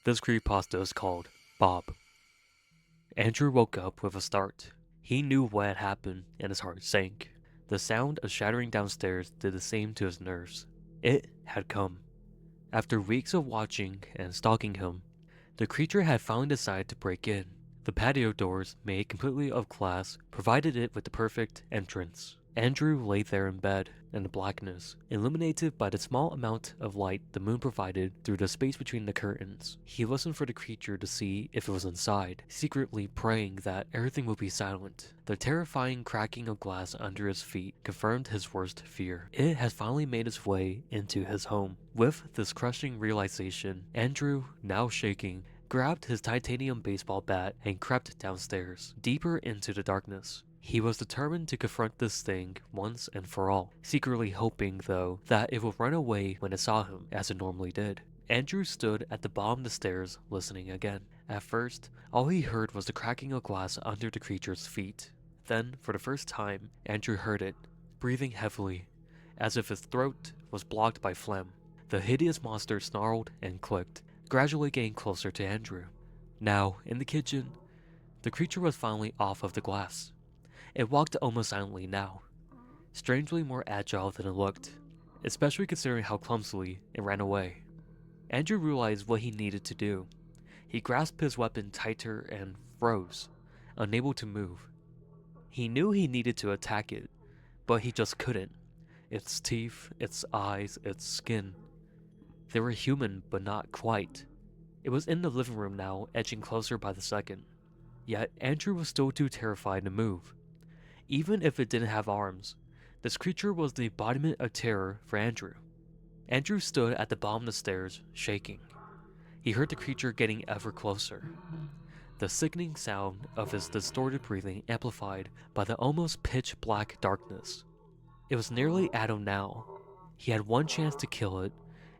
This creepypasta is called Bob. Andrew woke up with a start. He knew what had happened and his heart sank. The sound of shattering downstairs did the same to his nerves. It had come. After weeks of watching and stalking him, the creature had finally decided to break in. The patio doors, made completely of glass, provided it with the perfect entrance. Andrew lay there in bed, in the blackness, illuminated by the small amount of light the moon provided through the space between the curtains. He listened for the creature to see if it was inside, secretly praying that everything would be silent. The terrifying cracking of glass under his feet confirmed his worst fear. It had finally made its way into his home. With this crushing realization, Andrew, now shaking, grabbed his titanium baseball bat and crept downstairs, deeper into the darkness. He was determined to confront this thing once and for all, secretly hoping, though, that it would run away when it saw him, as it normally did. Andrew stood at the bottom of the stairs, listening again. At first, all he heard was the cracking of glass under the creature's feet. Then, for the first time, Andrew heard it, breathing heavily, as if his throat was blocked by phlegm. The hideous monster snarled and clicked, gradually getting closer to Andrew. Now, in the kitchen, the creature was finally off of the glass. It walked almost silently now, strangely more agile than it looked, especially considering how clumsily it ran away. Andrew realized what he needed to do. He grasped his weapon tighter and froze, unable to move. He knew he needed to attack it, but he just couldn't. Its teeth, its eyes, its skin. They were human, but not quite. It was in the living room now, edging closer by the second. Yet, Andrew was still too terrified to move. Even if it didn't have arms, this creature was the embodiment of terror for Andrew. Andrew stood at the bottom of the stairs, shaking. He heard the creature getting ever closer. The sickening sound of his distorted breathing amplified by the almost pitch-black darkness. It was nearly at him now. He had one chance to kill it,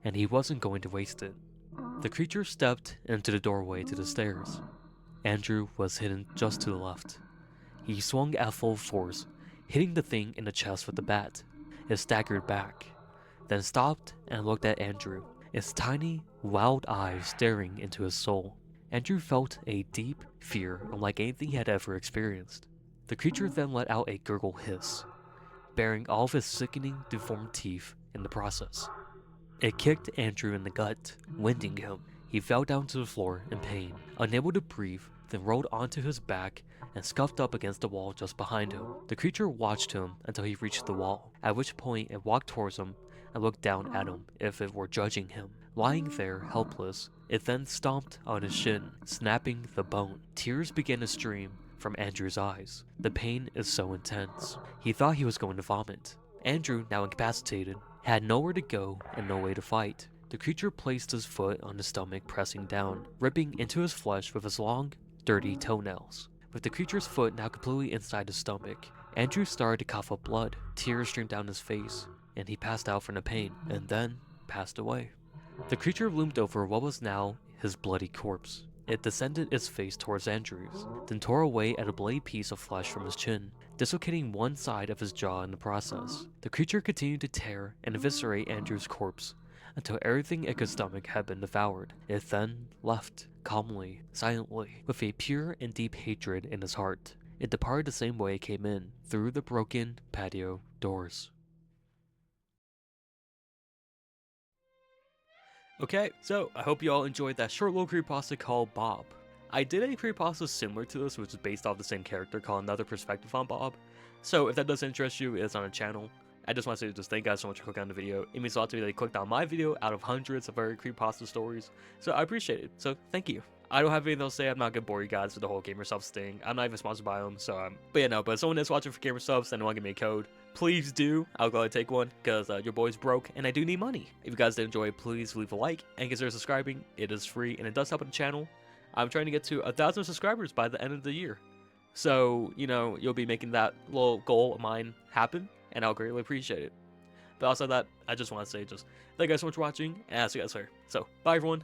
and he wasn't going to waste it. The creature stepped into the doorway to the stairs. Andrew was hidden just to the left. He swung at full force, hitting the thing in the chest with the bat. It staggered back, then stopped and looked at Andrew, its tiny, wild eyes staring into his soul. Andrew felt a deep fear unlike anything he had ever experienced. The creature then let out a gurgle hiss, baring all of his sickening, deformed teeth in the process. It kicked Andrew in the gut, winding him. He fell down to the floor in pain, unable to breathe, then rolled onto his back and scuffed up against the wall just behind him. The creature watched him until he reached the wall, at which point it walked towards him and looked down at him if it were judging him. Lying there, helpless, it then stomped on his shin, snapping the bone. Tears began to stream from Andrew's eyes. The pain is so intense. He thought he was going to vomit. Andrew, now incapacitated, had nowhere to go and no way to fight. The creature placed his foot on his stomach, pressing down, ripping into his flesh with his long, dirty toenails. With the creature's foot now completely inside his stomach, Andrew started to cough up blood. Tears streamed down his face, and he passed out from the pain, and then passed away. The creature loomed over what was now his bloody corpse. It descended its face towards Andrew's, then tore away at a bloody piece of flesh from his chin, dislocating one side of his jaw in the process. The creature continued to tear and eviscerate Andrew's corpse until everything it could stomach had been devoured. It then left, calmly, silently, with a pure and deep hatred in his heart. It departed the same way it came in, through the broken patio doors. Okay, so I hope you all enjoyed that short little creepypasta called Bob. I did a creepypasta similar to this, which is based off the same character called Another Perspective on Bob. So if that does interest you, it's on a channel. I just want to say just thank you guys so much for clicking on the video. It means a lot to me that you clicked on my video out of hundreds of very creepypasta stories. So I appreciate it. So thank you. I don't have anything else to say. I'm not gonna bore you guys with the whole Gamer Subs thing. I'm not even sponsored by them, so but yeah, no. But if someone is watching for Gamer Subs and want to give me a code, please do. I'll gladly take one because your boy's broke and I do need money. If you guys did enjoy it, please leave a like and consider subscribing. It is free and it does help with the channel. I'm trying to get to 1,000 subscribers by the end of the year. So, you know, you'll be making that little goal of mine happen and I'll greatly appreciate it. But outside that, I just want to say just thank you guys so much for watching and I'll see you guys later. So, bye everyone.